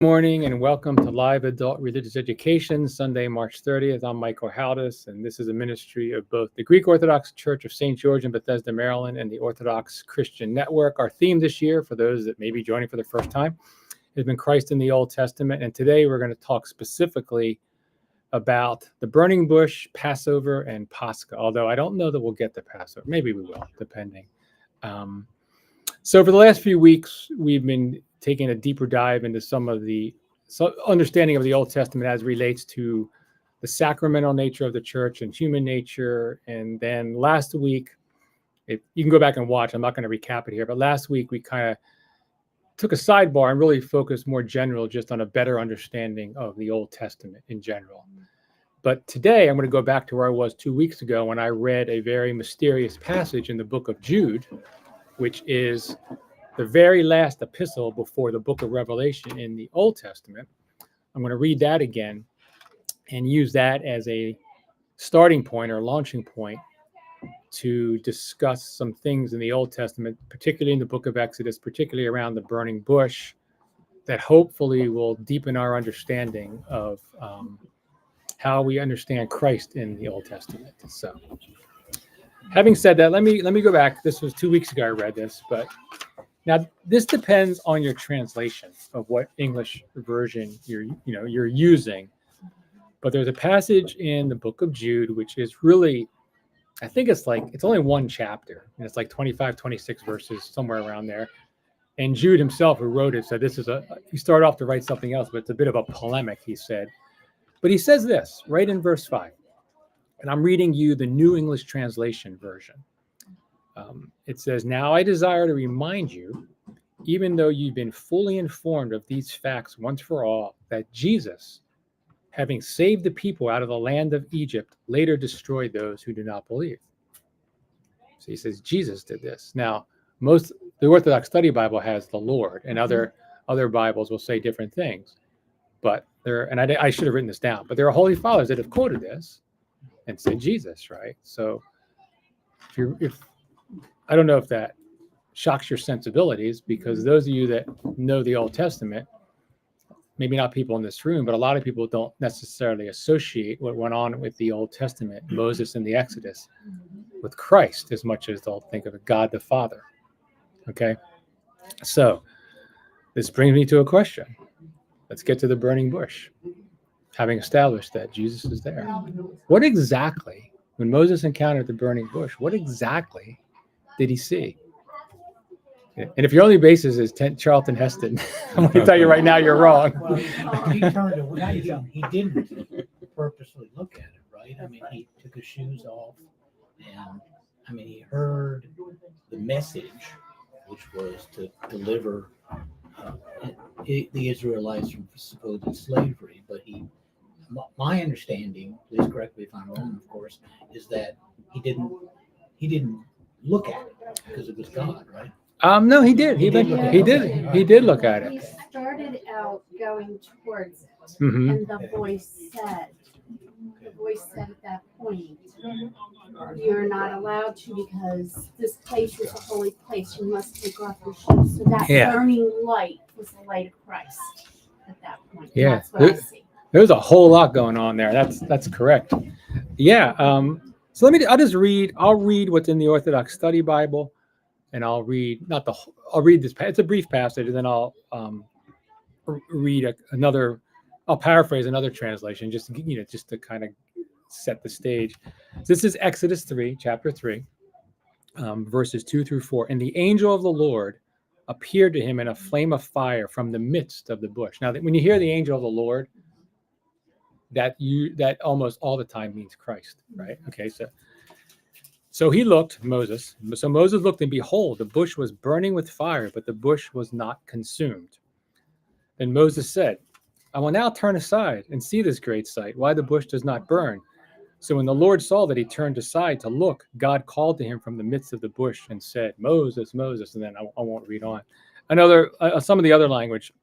Morning and welcome to Live Adult Religious Education, Sunday, March 30th. I'm Michael Haldis, and this is a ministry of both the Greek Orthodox Church of St. George in Bethesda, Maryland, and the Orthodox Christian Network. Our theme this year, for those that may be joining for the first time, has been Christ in the Old Testament. And today we're going to talk specifically about the burning bush, Passover, and Pascha, although I don't know that we'll get to Passover. Maybe we will, depending. So for the last few weeks, we've been taking a deeper dive into some of the understanding of the Old Testament as relates to the sacramental nature of the church and human nature. And then last week, if you can go back and watch, I'm not going to recap it here, but last week we kind of took a sidebar and really focused more general just on a better understanding of the Old Testament in general. But today I'm going to go back to where I was 2 weeks ago when I read a very mysterious passage in the book of Jude, which is the very last epistle before the book of Revelation in the Old Testament. I'm going to read that again and use that as a starting point or launching point to discuss some things in the Old Testament, particularly in the book of Exodus, particularly around the burning bush, that hopefully will deepen our understanding of how we understand Christ in the Old Testament. So having said that, let me go back. This was 2 weeks ago I read this, but now this depends on your translation of what English version you're using. But there's a passage in the book of Jude which is really, I think it's only one chapter, and it's like 25, 26 verses, somewhere around there. And Jude himself, who wrote it, said he started off to write something else, but it's a bit of a polemic, he said. But he says this right in verse 5. And I'm reading you the New English Translation version. It says, "Now I desire to remind you, even though you've been fully informed of these facts once for all, that Jesus, having saved the people out of the land of Egypt, later destroyed those who do not believe." So he says Jesus did this. Now, the Orthodox Study Bible has the Lord, and other Bibles will say different things. But I should have written this down, but there are Holy Fathers that have quoted this and said Jesus, right? So if I don't know if that shocks your sensibilities, because those of you that know the Old Testament, maybe not people in this room, but a lot of people don't necessarily associate what went on with the Old Testament, Moses and the Exodus, with Christ as much as they'll think of God the Father. Okay? So this brings me to a question. Let's get to the burning bush. Having established that Jesus is there, what exactly, when Moses encountered the burning bush, what exactly did he see? And if your only basis is Charlton Heston, I'm going to tell you right now you're wrong. Well, he turned away. He didn't purposely look at it, right? I mean, he took his shoes off, and he heard the message, which was to deliver the Israelites from supposed slavery. But my understanding, please correct me if I'm wrong, of course, is that he didn't look at it because it was God, right? No, he did. He did look at it. He started out going towards it, Mm-hmm. and the voice said at that point, "You're not allowed to, because this place is a holy place. You must take off your shoes." So that burning light was the light of Christ at that point. Yeah. That's what I see. There's a whole lot going on there. That's correct. Yeah. So I'll read what's in the Orthodox Study Bible, and I'll read this. It's a brief passage, and then I'll read I'll paraphrase another translation, just to kind of set the stage. This is Exodus 3, chapter 3, verses 2 through 4. "And the angel of the Lord appeared to him in a flame of fire from the midst of the bush." Now, when you hear the angel of the Lord, that almost all the time means Christ, right? Okay, so he looked, Moses. So Moses looked, and behold, the bush was burning with fire, but the bush was not consumed. Then Moses said, "I will now turn aside and see this great sight, why the bush does not burn." So when the Lord saw that he turned aside to look, God called to him from the midst of the bush and said, "Moses, Moses." And then I won't read on. Some of the other language,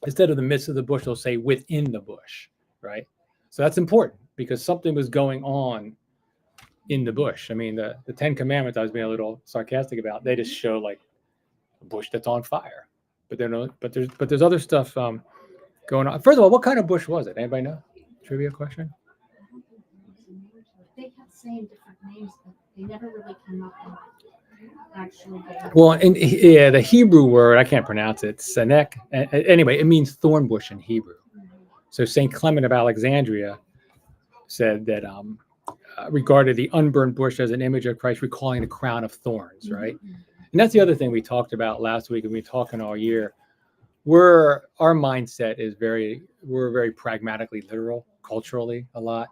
instead of the midst of the bush, they'll say within the bush, right? So that's important, because something was going on in the bush. I mean, the Ten Commandments, I was being a little sarcastic about, they just show like a bush that's on fire. But there's other stuff going on. First of all, what kind of bush was it? Anybody know? Trivia question. They kept saying different names, but they never really came up with actually getting. Well, yeah, the Hebrew word, I can't pronounce it, senek. Anyway, it means thorn bush in Hebrew. So St. Clement of Alexandria said that regarded the unburned bush as an image of Christ, recalling the crown of thorns, right? And that's the other thing we talked about last week, and we've been talking all year. Our mindset is we're very pragmatically literal culturally a lot.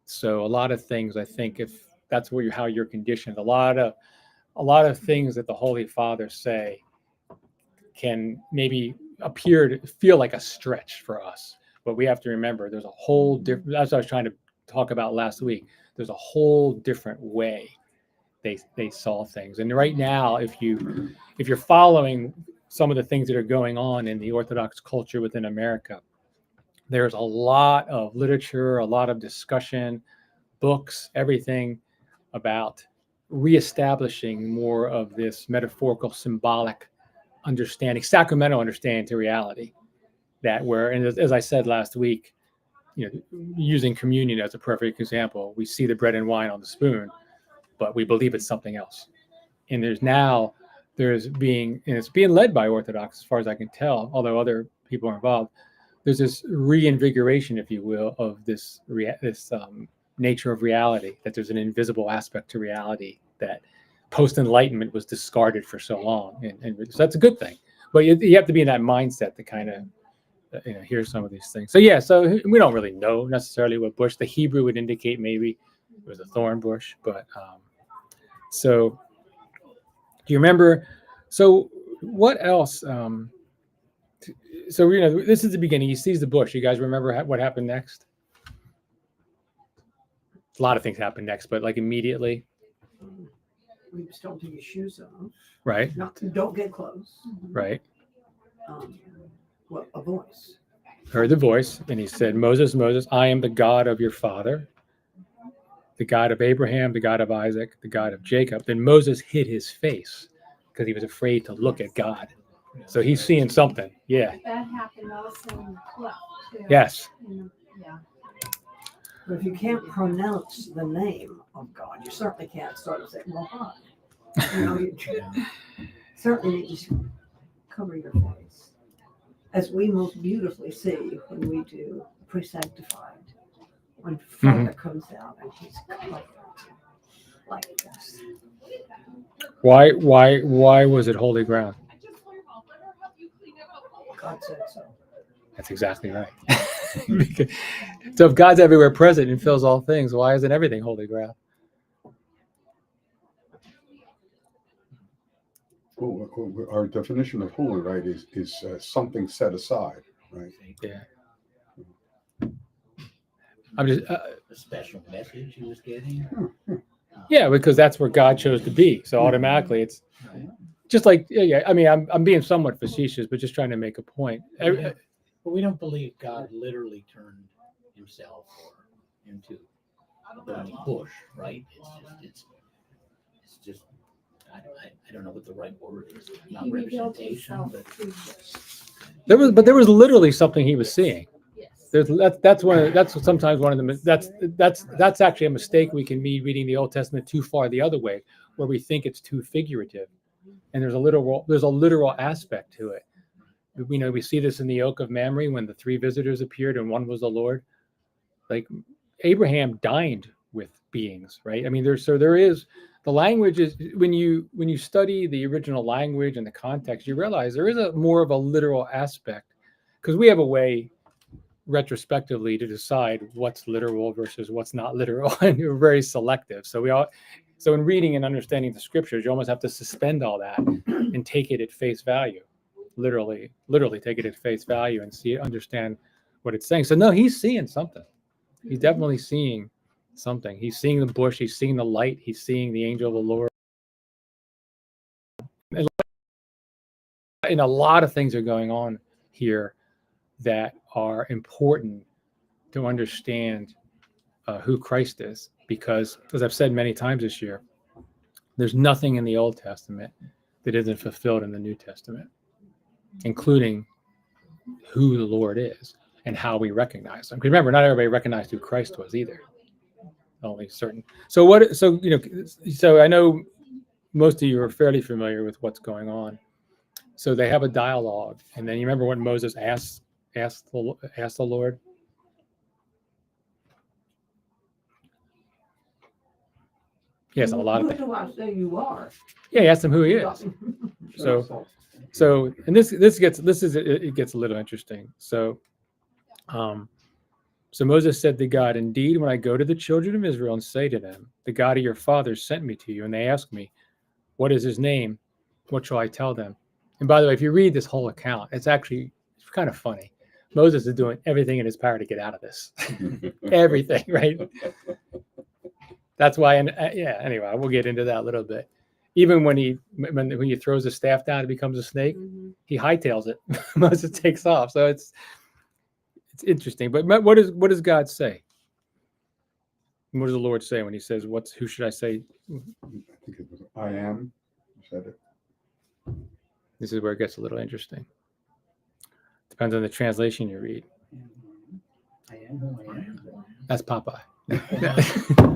So a lot of things, I think, if that's how you're conditioned, a lot of things that the Holy Father say can maybe appear to feel like a stretch for us. But we have to remember there's a whole different, as I was trying to talk about last week, there's a whole different way they saw things. And right now, if you're following some of the things that are going on in the Orthodox culture within America, there's a lot of literature, a lot of discussion, books, everything about reestablishing more of this metaphorical, symbolic understanding, sacramental understanding to reality. And as I said last week, using communion as a perfect example, we see the bread and wine on the spoon, but we believe it's something else. And it's being led by Orthodox, as far as I can tell, although other people are involved. There's this reinvigoration, if you will, of this nature of reality, that there's an invisible aspect to reality that post-enlightenment was discarded for so long. And so that's a good thing. But you have to be in that mindset to kind of hear some of these things. So we don't really know necessarily what bush. The Hebrew would indicate maybe it was a thorn bush. But so do you remember? So what else? So this is the beginning. He sees the bush. You guys remember what happened next? A lot of things happened next, but like immediately. We just don't take your shoes off. Right. Don't get close. Right. A voice. Heard the voice, and he said, Moses, Moses, I am the God of your father, the God of Abraham, the God of Isaac, the God of Jacob. Then Moses hid his face because he was afraid to look at God. So he's seeing something. Yeah. That happened also in the club, too. Yes. Yeah. But if you can't pronounce the name of God, you certainly can't start to say, well, God. Certainly you just cover your face. As we most beautifully see when we do pre-sanctified, when Father comes out and he's covered like this. Why was it holy ground? God said so. That's exactly right. So if God's everywhere present and fills all things, why isn't everything holy ground? Well, our definition of holy, right, is something set aside, right? Yeah. I'm just A special message he was getting. yeah, because that's where God chose to be. So automatically, it's just like I mean, I'm being somewhat facetious, but just trying to make a point. But we don't believe God literally turned himself into a burning bush, right? It's just I don't know what the right word is. Not He revealed representation, himself but to there was literally something he was seeing. yes. That's sometimes one of the that's actually a mistake we can be reading the Old Testament too far the other way, where we think it's too figurative, and there's a literal aspect to it. We see this in the Oak of Mamre when the three visitors appeared and one was the Lord. Like Abraham dined with beings, right? I mean, there is the language is when you study the original language and the context, you realize there is more of a literal aspect, because we have a way retrospectively to decide what's literal versus what's not literal, and we're very selective. So in reading and understanding the scriptures, you almost have to suspend all that and take it at face value. Literally take it at face value and understand what it's saying. So no, he's seeing something. He's definitely seeing something. He's seeing the bush. He's seeing the light. He's seeing the angel of the Lord. And a lot of things are going on here that are important to understand who Christ is. Because, as I've said many times this year, there's nothing in the Old Testament that isn't fulfilled in the New Testament, including who the Lord is and how we recognize him. Because remember, not everybody recognized who Christ was either. Only certain. So so I know most of you are fairly familiar with what's going on. So they have a dialogue, and then you remember when Moses asked the Lord. He asked him a lot of Who things. do I say you are? Yeah, he asked him who he is. So, and it gets a little interesting. So, so Moses said to God, "Indeed, when I go to the children of Israel and say to them, the God of your fathers sent me to you, and they ask me, what is his name? What shall I tell them?" And by the way, if you read this whole account, it's kind of funny. Moses is doing everything in his power to get out of this. Everything, right? That's why, anyway, we'll get into that a little bit. Even when he throws the staff down, it becomes a snake. He hightails it. Moses takes off. So it's interesting. But what does God say? What does the Lord say when he says, who should I say? I think it was I am. You said it. This is where it gets a little interesting. Depends on the translation you read. I am who I am. That's Popeye.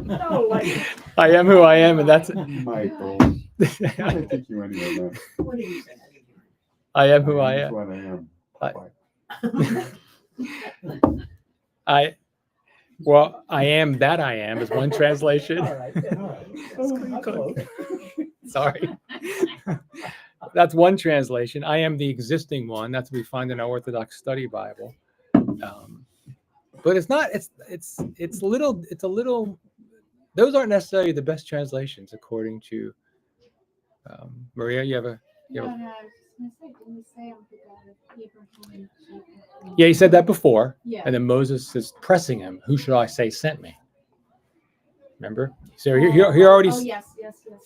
No, like, I am who I am, and that's Michael. I didn't think you went anywhere. what do you say? I am who I That's am. what I am. I am that I am is one translation. All right. That's close. Sorry. That's one translation. I am the existing one. That's what we find in our Orthodox Study Bible. But it's not. It's a little. Those aren't necessarily the best translations, according to Maria. You have a. No, I was just gonna say, didn't you say I'm the God of Abraham and Jacob? Yeah, he said that before, Yeah. and then Moses is pressing him. Who should I say sent me? Remember? So he already. Oh, yes.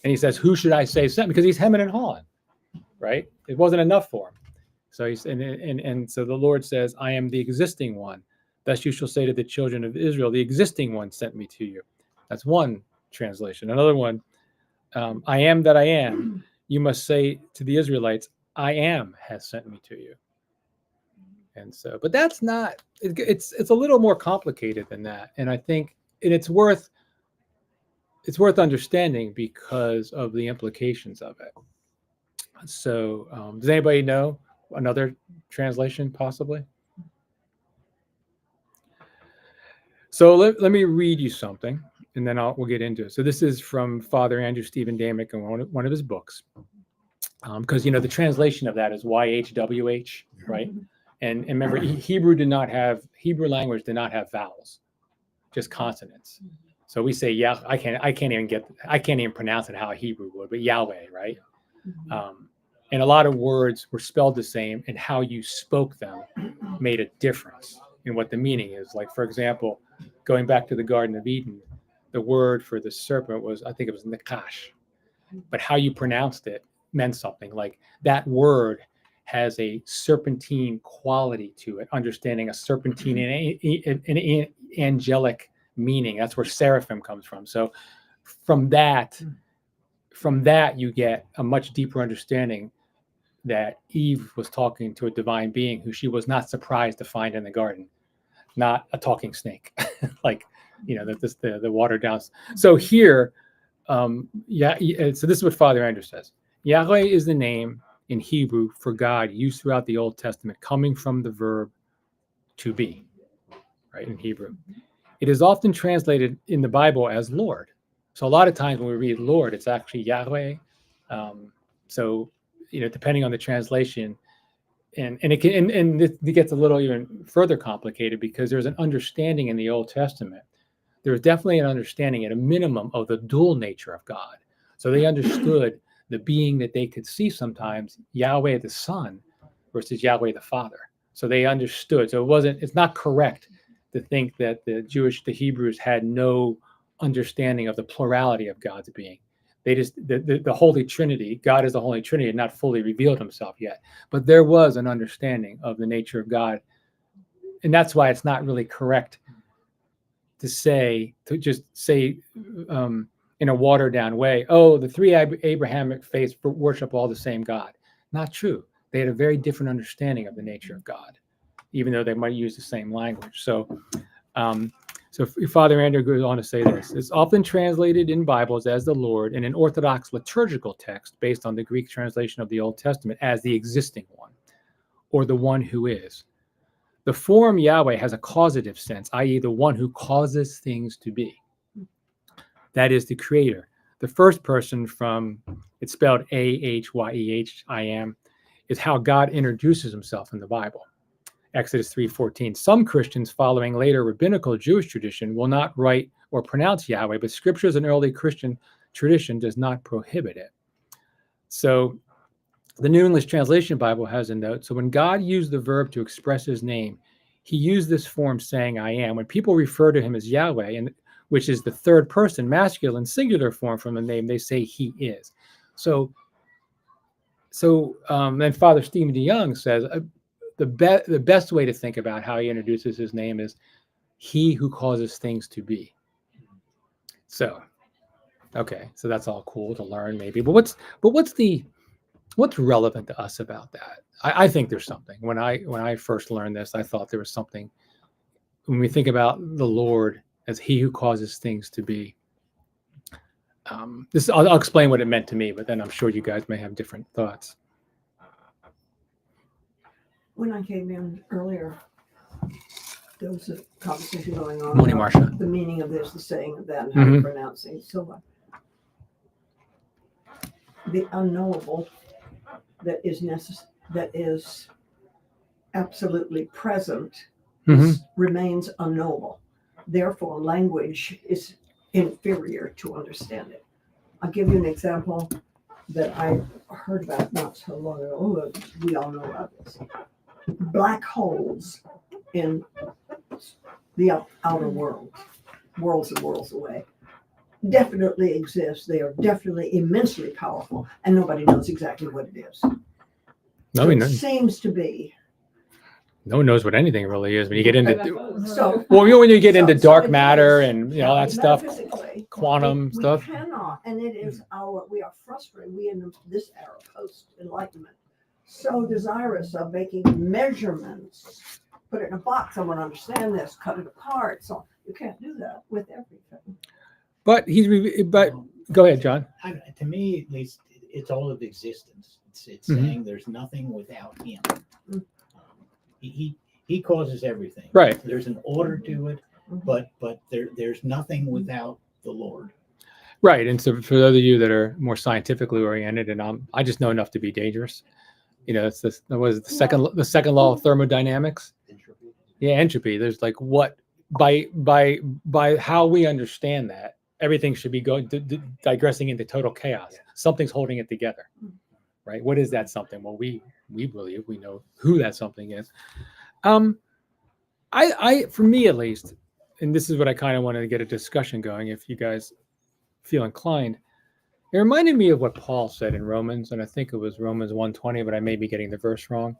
And he says, "Who should I say sent me?" Because he's hemming and hawing, right? It wasn't enough for him. So he's and so the Lord says, "I am the existing one. Thus you shall say to the children of Israel, the existing one sent me to you." That's one translation. Another one, I am that I am. You must say to the Israelites, I am has sent me to you. And so, but that's not. It's a little more complicated than that, and I think, and it's worth understanding because of the implications of it. So, does anybody know another translation possibly? So let me read you something, and then we'll get into it. So this is from Father Andrew Stephen Damick in one of his books, because the translation of that is YHWH, right? And remember, Hebrew language did not have vowels, just consonants. So we say I can't even pronounce it how a Hebrew would, but Yahweh, right? And a lot of words were spelled the same, and how you spoke them made a difference in what the meaning is. Like, for example, going back to the Garden of Eden, the word for the serpent was, I think it was Nakash, but how you pronounced it meant something. Like, that word has a serpentine quality to it, understanding a serpentine and angelic meaning. That's where seraphim comes from. So from that you get a much deeper understanding that Eve was talking to a divine being who she was not surprised to find in the garden, not a talking snake, like, the watered down. So here, so this is what Father Andrew says. Yahweh is the name in Hebrew for God used throughout the Old Testament, coming from the verb to be, right, in Hebrew. It is often translated in the Bible as Lord. So a lot of times when we read Lord, it's actually Yahweh. So, depending on the translation, and it gets a little even further complicated because there's an understanding in the Old Testament. There's definitely an understanding at a minimum of the dual nature of God. So they understood the being that they could see sometimes, Yahweh the Son versus Yahweh the Father. So they understood. So it's not correct to think that the Hebrews had no understanding of the plurality of God's being. They just, the Holy Trinity, God is the Holy Trinity, had not fully revealed himself yet. But there was an understanding of the nature of God. And that's why it's not really correct to just say in a watered down way, oh, the three Abrahamic faiths worship all the same God. Not true. They had a very different understanding of the nature of God. even though they might use the same language. So, so Father Andrew goes on to say this: it's often translated in Bibles as the Lord, and in Orthodox liturgical text based on the Greek translation of the Old Testament as the existing one, or the one who is. The form Yahweh has a causative sense, i.e., the one who causes things to be. That is the creator. The first person from, it's spelled Ahyeh, I am, is how God introduces himself in the Bible. Exodus 3:14. Some Christians following later rabbinical Jewish tradition will not write or pronounce Yahweh, but scriptures and early Christian tradition does not prohibit it. So the New English Translation Bible has a note. So when God used the verb to express his name, he used this form saying, I am. When people refer to him as Yahweh, and which is the third person masculine singular form from the name, they say he is. So then Father Stephen DeYoung says the best way to think about how he introduces his name is he who causes things to be. So, okay, so that's all cool to learn maybe, but what's relevant to us about that? I think there's something. When I first learned this, I thought there was something. When we think about the Lord as he who causes things to be, I'll explain what it meant to me, but then I'm sure you guys may have different thoughts. When I came in earlier, there was a conversation going on Morning, about Marcia. the meaning of this, the saying of that, and how to pronounce things. So the unknowable that is absolutely present remains unknowable. Therefore, language is inferior to understand it. I'll give you an example that I heard about not so long ago. We all know about this. Black holes in the outer world, worlds and worlds away, definitely exist. They are definitely immensely powerful, and nobody knows exactly what it is. No, It seems to be. No one knows what anything really is when you get into when you get into dark matter and all that stuff, quantum stuff. We cannot, and it is we are frustrated. We in this era post enlightenment, so desirous of making measurements, put it in a box. I want to understand this, cut it apart. So you can't do that with everything. But go ahead, John. To me, at least, it's all of existence. It's saying there's nothing without him. He causes everything. Right. There's an order to it, but there's nothing without the Lord. Right. And so for those of you that are more scientifically oriented, and I just know enough to be dangerous. It's the second law of thermodynamics. Entropy. Yeah, entropy. There's like what by how we understand that everything should be going digressing into total chaos. Yeah. Something's holding it together. Right. What is that something? Well, we believe we know who that something is. I for me at least, and this is what I kind of wanted to get a discussion going. If you guys feel inclined, it reminded me of what Paul said in Romans, and I think it was Romans 1:20, but I may be getting the verse wrong.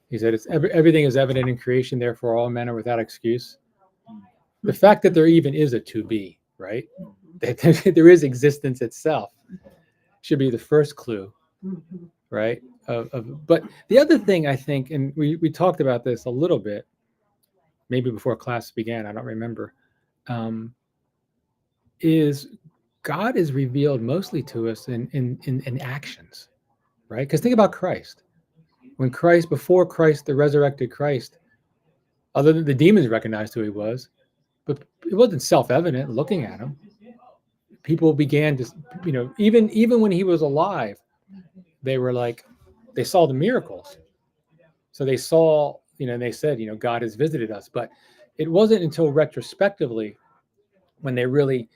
He said, everything is evident in creation, therefore all men are without excuse. The fact that there even is a to be, right? That there is existence itself should be the first clue. Right. But the other thing I think, and we talked about this a little bit, maybe before class began, I don't remember, is God is revealed mostly to us in actions, right? Because think about Christ. Before Christ, the resurrected Christ, other than the demons recognized who he was, but it wasn't self-evident looking at him. People began to, even when he was alive, they saw the miracles. So they saw, they said, God has visited us. But it wasn't until retrospectively when they really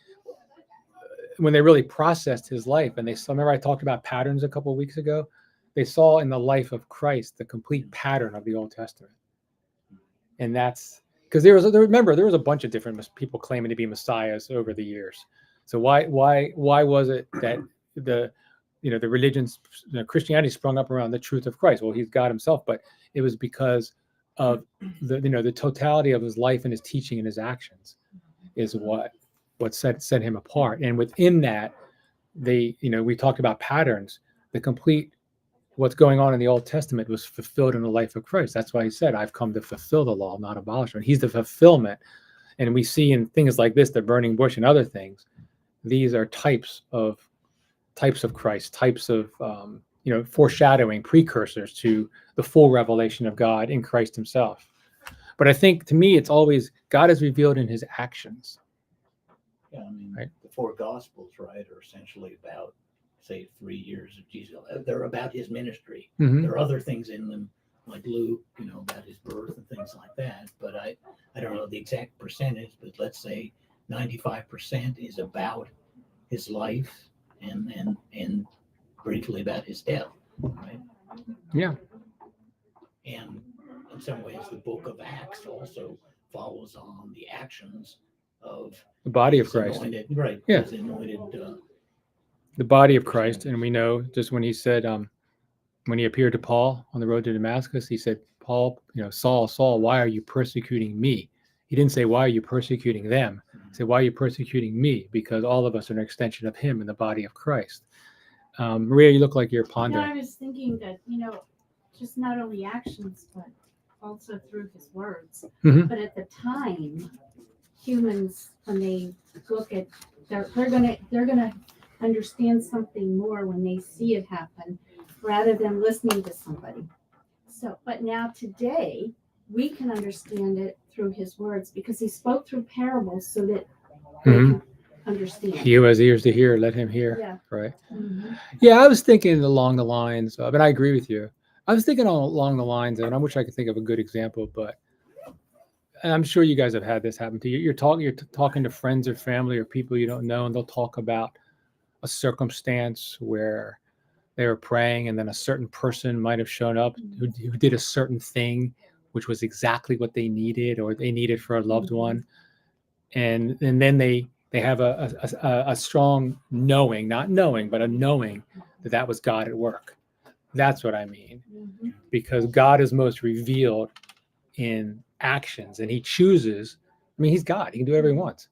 processed his life and they saw, remember I talked about patterns a couple of weeks ago? They saw in the life of Christ the complete pattern of the Old Testament. And that's because there was a bunch of different people claiming to be messiahs over the years. So why was it that the religions, Christianity sprung up around the truth of Christ? Well, he's God himself, but it was because of the totality of his life and his teaching and his actions is what set him apart. And within that, we talked about patterns. The complete what's going on in the Old Testament was fulfilled in the life of Christ. That's why he said, I've come to fulfill the law, not abolish it. He's the fulfillment. And we see in things like this, the burning bush and other things, these are types of Christ, types of foreshadowing, precursors to the full revelation of God in Christ himself. But I think, to me, it's always God is revealed in his actions. Yeah, I mean, Right. the four Gospels, right, are essentially about, say, 3 years of Jesus. They're about his ministry. Mhm. There are other things in them, like Luke, about his birth and things like that. But I don't know the exact percentage, but let's say 95% is about his life and briefly about his death, right? Yeah. And in some ways, the book of Acts also follows on the actions of The body of his Christ. anointed, right? Yeah. His anointed. The body of Christ. And we know just when he said, when he appeared to Paul on the road to Damascus, he said, Paul, Saul, Saul, why are you persecuting me? He didn't say, why are you persecuting them? He said, why are you persecuting me? Because all of us are an extension of him in the body of Christ. Maria, you look like you're No, pondering. I was thinking that, just not only actions, but also through his words. Mhm. But at the time, humans, when they look at, they're gonna understand something more when they see it happen, rather than listening to somebody. So, but now today, we can understand it through his words because he spoke through parables so that they Mhm. can understand. He who has ears to hear, let him hear. Yeah. Right. Mhm. Yeah, I was thinking along the lines of, and I agree with you. I was thinking along the lines of, and I wish I could think of a good example, but and I'm sure you guys have had this happen to you. You're talking to friends or family or people you don't know, and they'll talk about a circumstance where they were praying, and then a certain person might have shown up who did a certain thing, which was exactly what they needed or they needed for a loved one, and then they have a strong knowing, not knowing, but a knowing that was God at work. That's what I mean, Mhm. because God is most revealed in actions, and he chooses. I mean, he's God. He can do whatever he wants.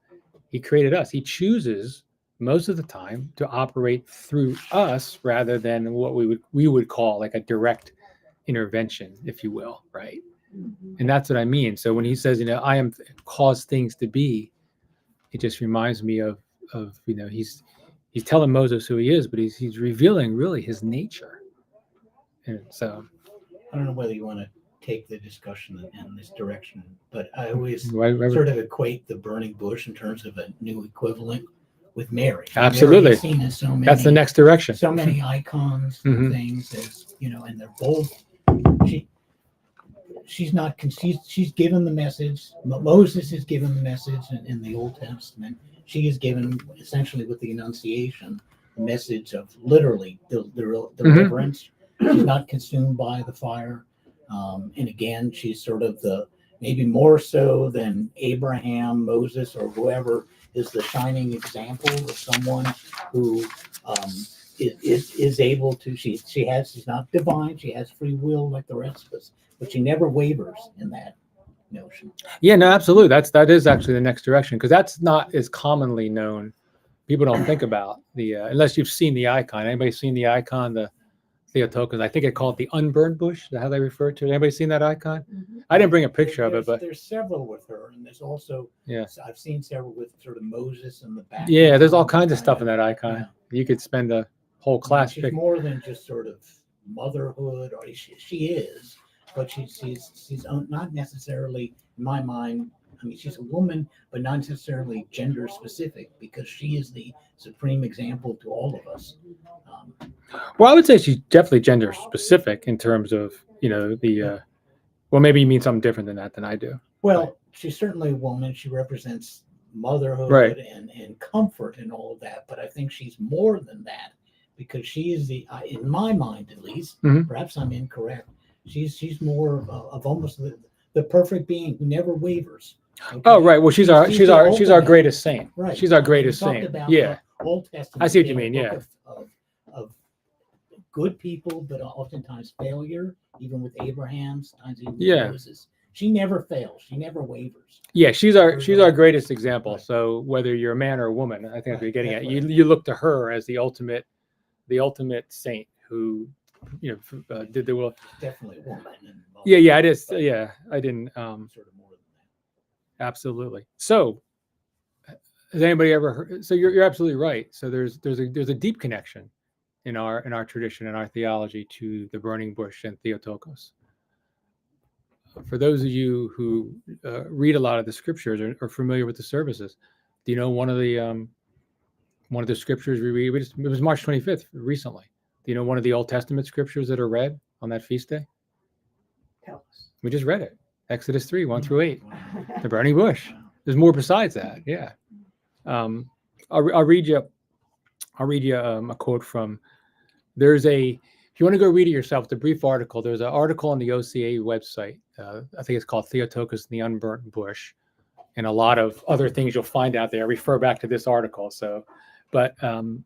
He created us. He chooses most of the time to operate through us rather than what we would call like a direct intervention, if you will, right? Mhm. And that's what I mean. So when he says, I am cause things to be, it just reminds me of he's telling Moses who he is, but he's revealing really his nature. And so I don't know whether you want to take the discussion in this direction, but I always whatever. sort of equate the burning bush in terms of a new equivalent with Mary. Absolutely. Mary is seen as so many. That's the next direction. So many icons and Mhm. things as and they're both. She's not. She's given the message. Moses is given the message in the Old Testament. She is given essentially with the Annunciation, the message of literally deliverance. She's not consumed by the fire. And again, she's sort of maybe more so than Abraham, Moses, or whoever is the shining example of someone who is able to. She's not divine. She has free will like the rest of us, but she never wavers in that notion. Yeah, no, absolutely. That is actually the next direction, because that's not as commonly known. People don't think about the unless you've seen the icon. Anybody seen the icon, the Theotokos? I think they call it the unburned bush. Is that how they refer to it? Anybody seen that icon? Mhm. I didn't bring a picture of it, but there's several with her, and there's also yeah, I've seen several with sort of Moses in the back. yeah. There's all kinds of stuff in that icon. Yeah. You could spend a whole class She's pick. more than just sort of motherhood, or she is, but she's not necessarily, in my mind. I mean, she's a woman, but not necessarily gender specific, because she is the supreme example to all of us. Well, I would say she's definitely gender specific in terms of well, maybe you mean something different than that than I do. Well, she's certainly a woman. She represents motherhood Right. and comfort and all of that. But I think she's more than that, because she is in my mind at least, Mhm. perhaps I'm incorrect. She's more of almost the perfect being who never wavers. Okay? Oh, right. Well, she's our ultimate. greatest saint. Right. She's our We greatest talked saint. about Yeah. the Old Testament. I see what you being mean, a book of good people, but oftentimes failure, even with Abraham, sometimes even with Moses. She never fails. She never wavers. Yeah, she's our greatest example. Right. So whether you're a man or a woman, I think that's what you're getting That's at. what I You look to her as the ultimate saint who did the will. Definitely a woman. Involved, Yeah, I just but I didn't sort of more than that. absolutely. So has anybody ever heard? So you're absolutely right. So there's a deep connection in our tradition and our theology to the burning bush and Theotokos. For those of you who read a lot of the scriptures or are familiar with the services, do you know one of the scriptures we read? It was March 25th recently. Do you know one of the Old Testament scriptures that are read on that feast day? Tell us. We just read it. Exodus 3, 1 through 8. The burning bush. There's more besides that. Yeah. I'll read you a quote from, if you want to go read it yourself, it's a brief article. There's an article on the OCA website. I think it's called Theotokos and the Unburnt Bush, and a lot of other things you'll find out there. Refer back to this article. But it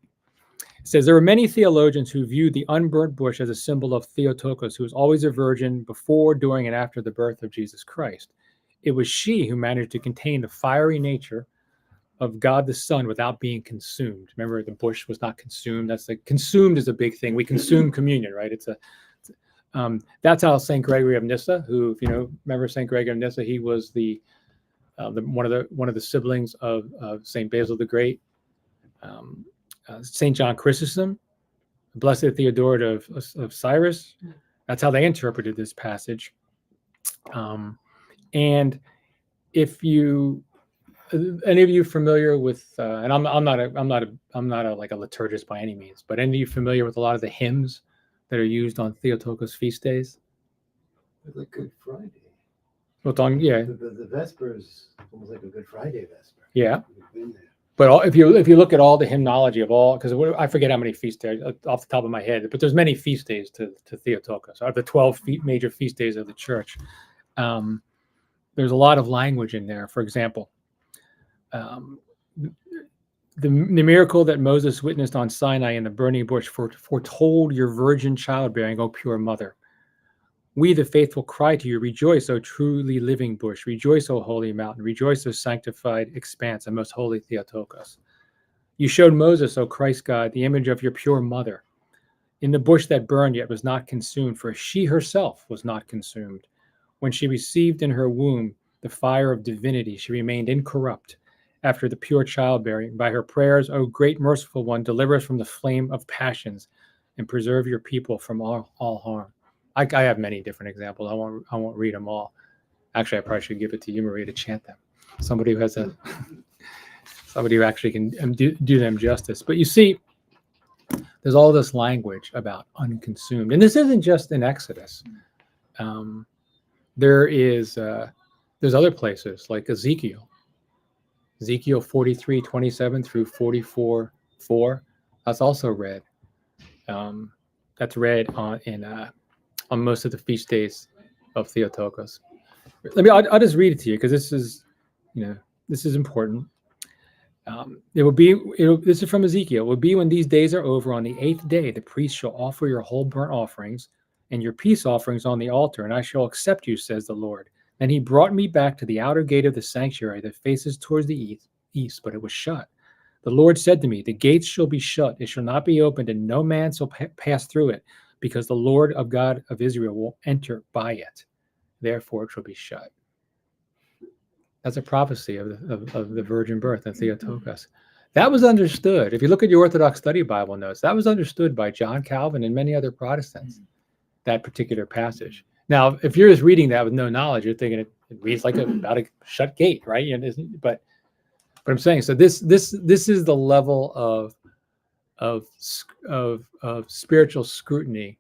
says there are many theologians who view the unburnt bush as a symbol of Theotokos, who was always a virgin before, during, and after the birth of Jesus Christ. It was she who managed to contain the fiery nature of God the Son without being consumed. Remember, the bush was not consumed. Consumed is a big thing. We consume communion, right? That's how Saint Gregory of Nyssa, who, if you know, remember Saint Gregory of Nyssa, he was one of the siblings of Saint Basil the Great, Saint John Chrysostom, Blessed Theodore of Cyrus. That's how they interpreted this passage. And if you any of you familiar with and I'm not a like a liturgist by any means, but any of you familiar with a lot of the hymns that are used on Theotokos feast days? Like Good Friday. Well, yeah, The Vesper is almost like a Good Friday Vesper. yeah. We've been there. But if you look at all the hymnology of all, because I forget how many feast days off the top of my head, but there's many feast days to Theotokos, out of the 12 major feast days of the church. There's a lot of language in there. For example, the miracle that Moses witnessed on Sinai in the burning bush foretold your virgin childbearing, O pure mother. We, the faithful, cry to you, rejoice, O truly living bush. Rejoice, O holy mountain. Rejoice, O sanctified expanse, and most holy Theotokos. You showed Moses, O Christ God, the image of your pure mother. In the bush that burned yet was not consumed, for she herself was not consumed. When she received in her womb the fire of divinity, she remained incorrupt. After the pure childbearing, by her prayers, O great merciful one, deliver us from the flame of passions and preserve your people from all harm. I have many different examples. I won't read them all. Actually, I probably should give it to you, Maria, to chant them. Somebody who actually can do them justice. But you see, there's all this language about unconsumed, and this isn't just in Exodus. There's other places like Ezekiel 43:27 through 44:4. That's also read. That's read on most of the feast days of Theotokos. I'll just read it to you because this is important. This is from Ezekiel. It will be when these days are over, on the 8th day, the priest shall offer your whole burnt offerings and your peace offerings on the altar, and I shall accept you, says the Lord. Then he brought me back to the outer gate of the sanctuary that faces towards the east, but it was shut. The Lord said to me, the gates shall be shut, it shall not be opened, and no man shall pass through it, because the Lord of God of Israel will enter by it. Therefore it shall be shut. That's a prophecy of the virgin birth and Theotokos. That was understood. If you look at your Orthodox Study Bible notes, that was understood by John Calvin and many other Protestants, that particular passage. Now, if you're just reading that with no knowledge, you're thinking it reads like about a shut gate, right? But I'm saying, so this is the level of spiritual scrutiny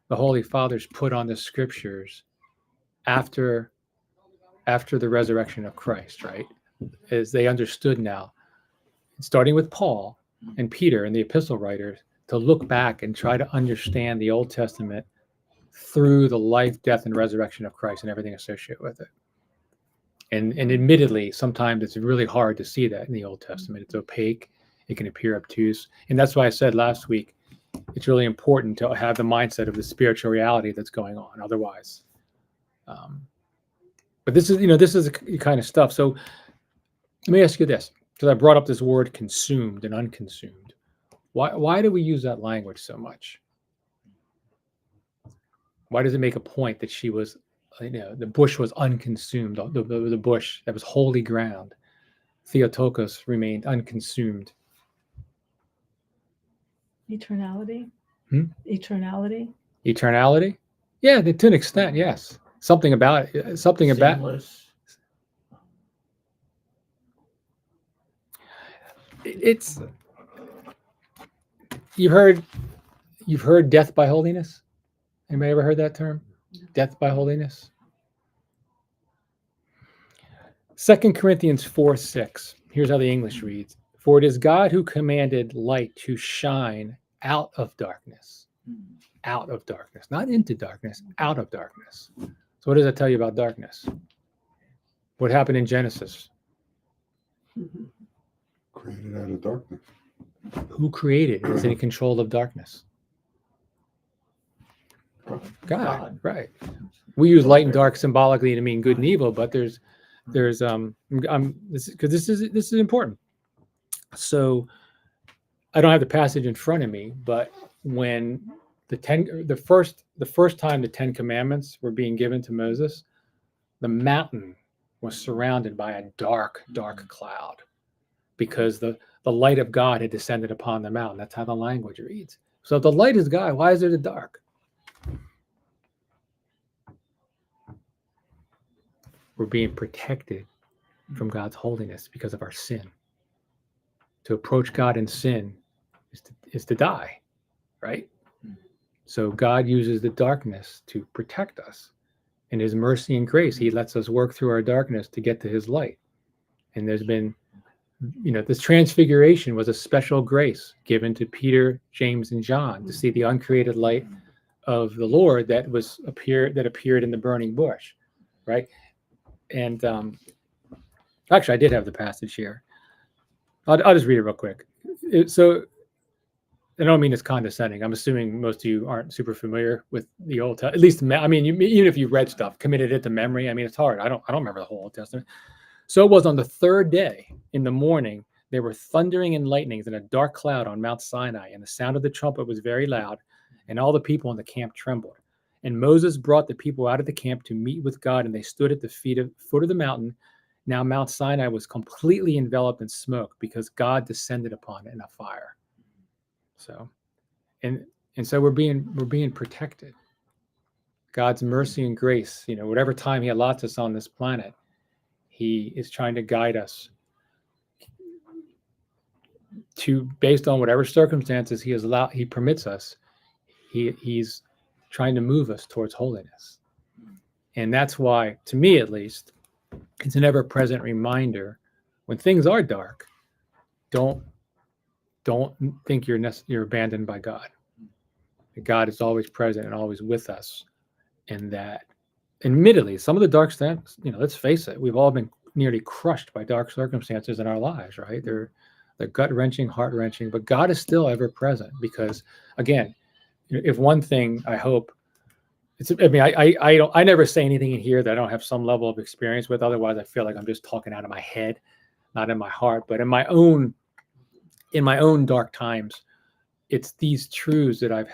the Holy Fathers put on the scriptures after the resurrection of Christ, right? As they understood now, starting with Paul and Peter and the epistle writers, to look back and try to understand the Old Testament through the life, death, and resurrection of Christ and everything associated with it. And admittedly, sometimes it's really hard to see that in the Old Testament. It's opaque. It can appear obtuse. And that's why I said last week, it's really important to have the mindset of the spiritual reality that's going on. Otherwise, but this is the kind of stuff. So let me ask you this, because I brought up this word consumed and unconsumed. Why do we use that language so much? Why does it make a point that she was, the bush was unconsumed, the bush that was holy ground, Theotokos, remained unconsumed? Eternality. Hmm? Eternality. Eternality? Yeah, to an extent, yes. Something about it. Something about Sinless. it's. You've heard death by holiness. Anybody ever heard that term? Death by holiness. 2 Corinthians 4:6. Here's how the English reads: For it is God who commanded light to shine out of darkness. Out of darkness, not into darkness, out of darkness. So what does that tell you about darkness? What happened in Genesis? Created out of darkness. Who created and is in control of darkness? God, right. We use light and dark symbolically to mean good and evil, but there's this is important. So I don't have the passage in front of me, but when the first time the 10 Commandments were being given to Moses, the mountain was surrounded by a dark cloud because the light of God had descended upon the mountain. That's how the language reads. So if the light is God, why is there the dark? We're being protected from God's holiness because of our sin. To approach God in sin is to die, right? So God uses the darkness to protect us. In his mercy and grace, he lets us work through our darkness to get to his light. And there's been, this transfiguration was a special grace given to Peter, James, and John to see the uncreated light of the Lord that appeared in the burning bush, right? And actually, I did have the passage here. I'll just read it real quick. So I don't mean it's condescending. I'm assuming most of you aren't super familiar with the Old Testament. At least, even if you read stuff, committed it to memory. I mean, it's hard. I don't remember the whole Old Testament. So it was on the third day in the morning, there were thundering and lightnings and a dark cloud on Mount Sinai, and the sound of the trumpet was very loud, and all the people in the camp trembled. And Moses brought the people out of the camp to meet with God, and they stood at the foot of the mountain. Now Mount Sinai was completely enveloped in smoke because God descended upon it in a fire. So, and so we're being protected. God's mercy and grace, whatever time he allots us on this planet, he is trying to guide us to, based on whatever circumstances he permits us, he's trying to move us towards holiness. And that's why, to me at least, it's an ever-present reminder when things are dark, don't think you're abandoned by God. God is always present and always with us. And that, admittedly, some of the dark stands, let's face it, we've all been nearly crushed by dark circumstances in our lives, right? They're gut-wrenching, heart-wrenching, but God is still ever present because, again, if one thing I hope, I never say anything in here that I don't have some level of experience with. Otherwise, I feel like I'm just talking out of my head, not in my heart. But in my own dark times, it's these truths that I've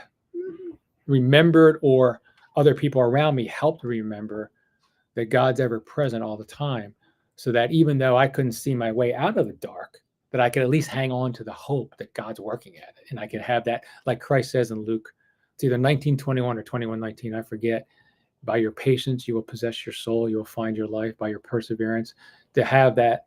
remembered, or other people around me helped remember, that God's ever present all the time. So that even though I couldn't see my way out of the dark, that I could at least hang on to the hope that God's working at it. And I could have that, like Christ says in Luke, it's either 19:21 or 21:19, I forget. By your patience, you will possess your soul. You will find your life by your perseverance. To have that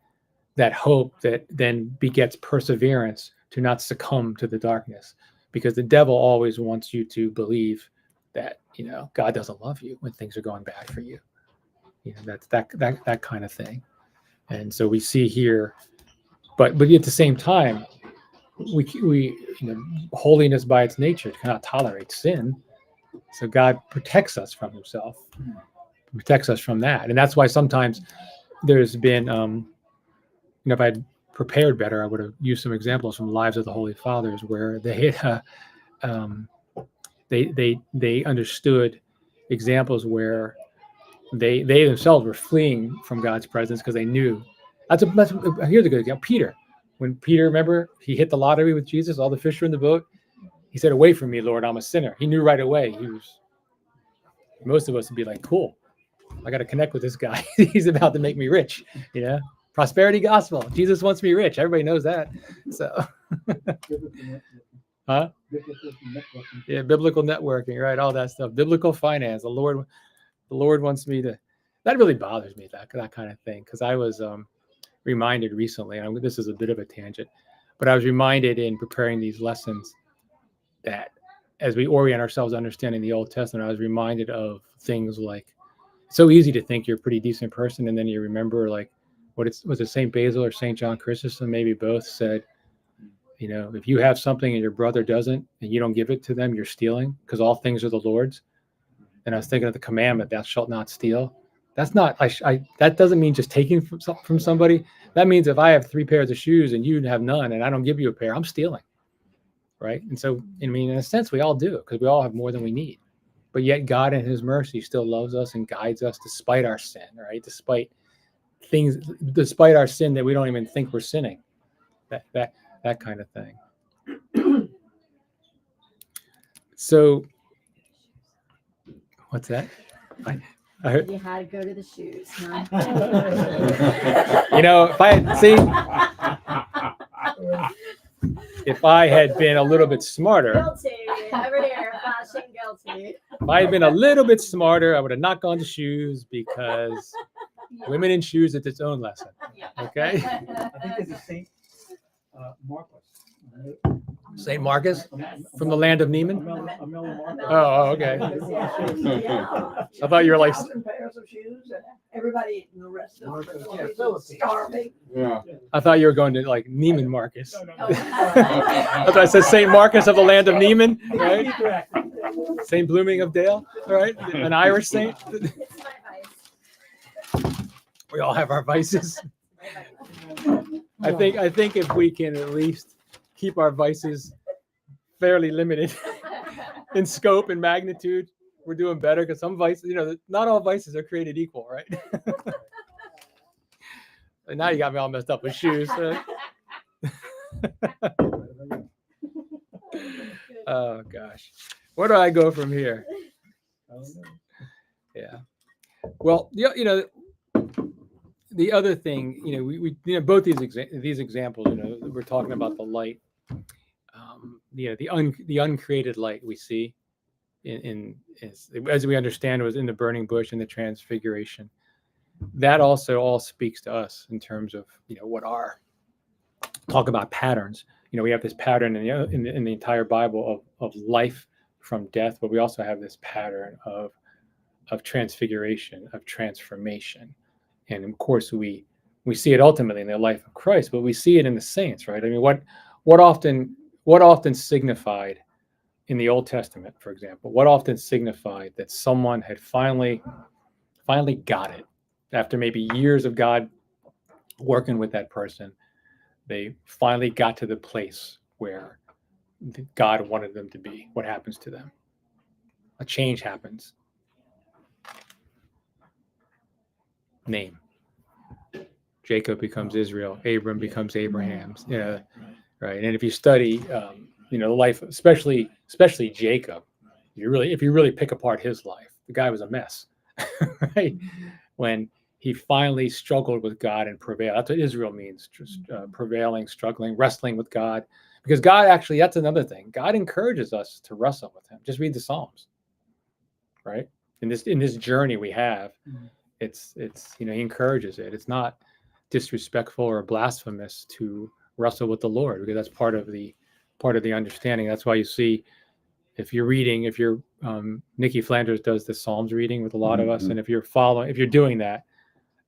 hope that then begets perseverance to not succumb to the darkness, because the devil always wants you to believe that, God doesn't love you when things are going bad for you. That's that kind of thing. And so we see here, but at the same time, we holiness by its nature cannot tolerate sin. So God protects us from himself, protects us from that. And that's why sometimes there's been, if I'd prepared better, I would have used some examples from lives of the Holy Fathers where they understood examples where they themselves were fleeing from God's presence because they knew. Here's a good example. Peter. When Peter, remember, he hit the lottery with Jesus, all the fish were in the boat. He said, "Away from me, Lord, I'm a sinner." He knew right away Most of us would be like, cool, I got to connect with this guy. He's about to make me rich. Prosperity gospel. Jesus wants me rich. Everybody knows that. So, huh? Yeah, biblical networking, right? All that stuff. Biblical finance. The Lord wants me to. That really bothers me, that kind of thing, because I was reminded recently. And this is a bit of a tangent, but I was reminded in preparing these lessons that as we orient ourselves understanding the Old Testament, I was reminded of things like, it's so easy to think you're a pretty decent person, and then you remember like was it St. Basil or St. John Chrysostom, maybe both, said, if you have something and your brother doesn't, and you don't give it to them, you're stealing, because all things are the Lord's. And I was thinking of the commandment, thou shalt not steal. That's not, that doesn't mean just taking from somebody. That means if I have 3 pairs of shoes and you have none, and I don't give you a pair, I'm stealing. Right. And so, in a sense, we all do, because we all have more than we need. But yet God in his mercy still loves us and guides us despite our sin, right? Despite our sin that we don't even think we're sinning. That kind of thing. So, what's that? I heard, You had to go to the shoes, huh? if I had been a little bit smarter, Guilty. Over there, flashing guilty. if I had been a little bit smarter, I would have not gone to shoes, because women in shoes, it's its own lesson. Okay? I think there's a Saint Marcus. St. Marcus from the land of Neiman? Marcus. Oh, okay. Yeah. I thought you were like, 1,000 pairs of shoes, and everybody in the rest of Marcus, the yeah, world Philippines. starving. Yeah. I thought you were going to like Neiman Marcus. No. I thought I said St. Marcus of the land of Neiman, right? St. Blooming of Dale, right? An Irish saint. It's my vice. We all have our vices. My vice. I think if we can at least keep our vices fairly limited in scope and magnitude, we're doing better, because some vices, not all vices are created equal, right? And now you got me all messed up with shoes. Oh gosh, where do I go from here? Yeah. Well, the other thing, we both these examples, we're talking about the light, the uncreated light we see as we understand it was in the burning bush and the transfiguration. That also all speaks to us in terms of what talk about patterns. We have this pattern in the entire Bible of life from death, but we also have this pattern of transfiguration, of transformation. And of course, we see it ultimately in the life of Christ, but we see it in the saints, right? I mean, what often signified in the Old Testament, for example, what often signified that someone had finally got it after maybe years of God working with that person. They finally got to the place where God wanted them to be. What happens to them? A change happens. Name. Jacob becomes Israel. Abram becomes Abraham's. Right. And if you study, the life, especially Jacob, if you really pick apart his life, the guy was a mess, right? When he finally struggled with God and prevailed. That's what Israel means: just prevailing, struggling, wrestling with God. Because God actually, that's another thing. God encourages us to wrestle with Him. Just read the Psalms, right? In this journey we have, it's He encourages it. It's not disrespectful or blasphemous to wrestle with the Lord, because that's part of the understanding. That's why you see, if you're Nikki Flanders does the Psalms reading with a lot of us, and if you're doing that,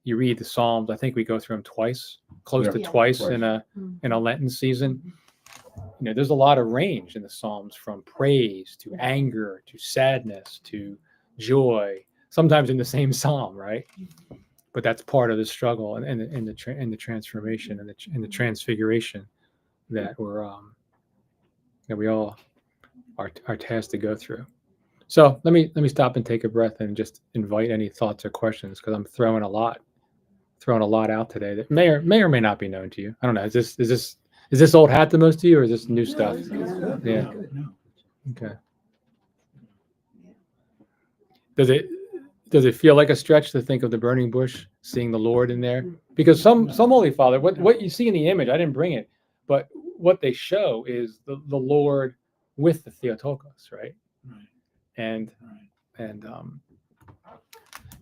you read the Psalms. I think we go through them twice in a Lenten season. There's a lot of range in the Psalms, from praise to anger to sadness to joy, sometimes in the same psalm, right? But that's part of the struggle and the transformation and the transfiguration that we all are tasked to go through. So let me stop and take a breath and just invite any thoughts or questions, because I'm throwing a lot out today that may or may not be known to you. I don't know. Is this old hat to most of you, or is this new stuff? Yeah. Okay. Does it feel like a stretch to think of the burning bush, seeing the Lord in there? Because some Holy Father, what you see in the image, I didn't bring it, but what they show is the Lord with the Theotokos, right? Right. And Right.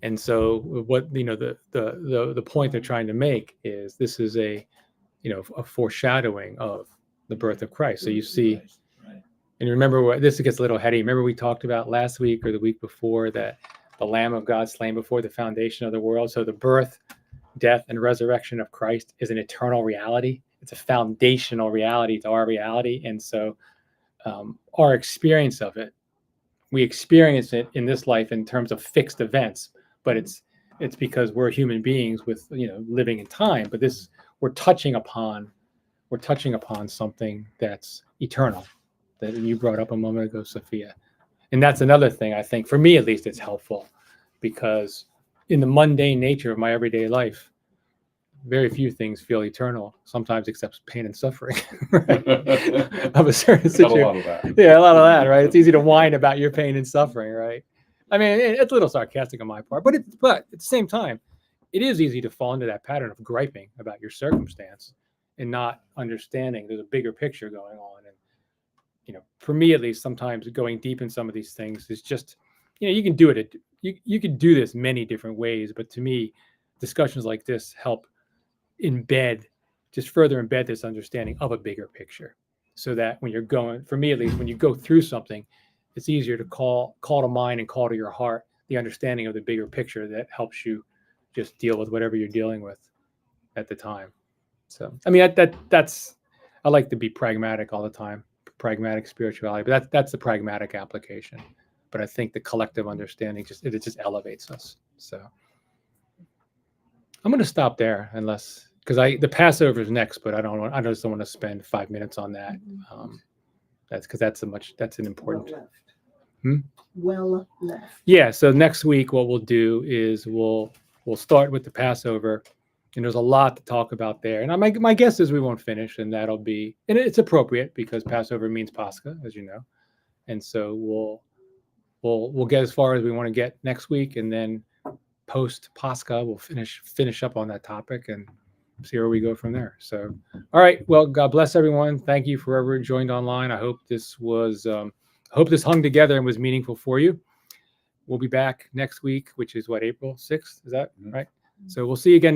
and so what the point they're trying to make is this is a foreshadowing of the birth of Christ. So you see, Right. and remember this gets a little heady. Remember we talked about last week or the week before that the Lamb of God slain before the foundation of the world. So the birth, death, and resurrection of Christ is an eternal reality. It's a foundational reality to our reality, and so our experience of it, we experience it in this life in terms of fixed events, but it's because we're human beings with living in time. But this we're touching upon something that's eternal, that you brought up a moment ago, Sophia. And that's another thing I think, for me at least, it's helpful, because in the mundane nature of my everyday life, very few things feel eternal, sometimes except pain and suffering, right? Of a certain Got a situation. lot of that. Yeah, a lot of that, right? It's easy to whine about your pain and suffering, right? I mean, it's a little sarcastic on my part, but at the same time, it is easy to fall into that pattern of griping about your circumstance and not understanding there's a bigger picture going on. And for me at least, sometimes going deep in some of these things is just, you can do it. You can do this many different ways, but to me, discussions like this help further embed this understanding of a bigger picture, so that when you're going, for me at least, when you go through something, it's easier to call to mind and call to your heart the understanding of the bigger picture that helps you just deal with whatever you're dealing with at the time. So, I mean, that's I like to be pragmatic all the time, pragmatic spirituality, but that's the pragmatic application. But I think the collective understanding just elevates us. So I'm going to stop there, unless because the Passover is next, but I just don't want to spend 5 minutes on that. That's because that's an important. Well left. Hmm? Well left. Yeah. So next week, what we'll do is we'll start with the Passover, and there's a lot to talk about there. And my guess is we won't finish, and it's appropriate because Passover means Pascha, as you know, and so we'll get as far as we want to get next week, and then post Pascha we'll finish up on that topic and see where we go from there. So, all right. Well, God bless everyone. Thank you for whoever joined online. I hope this hung together and was meaningful for you. We'll be back next week, which is April 6th. Is that right? So we'll see you again.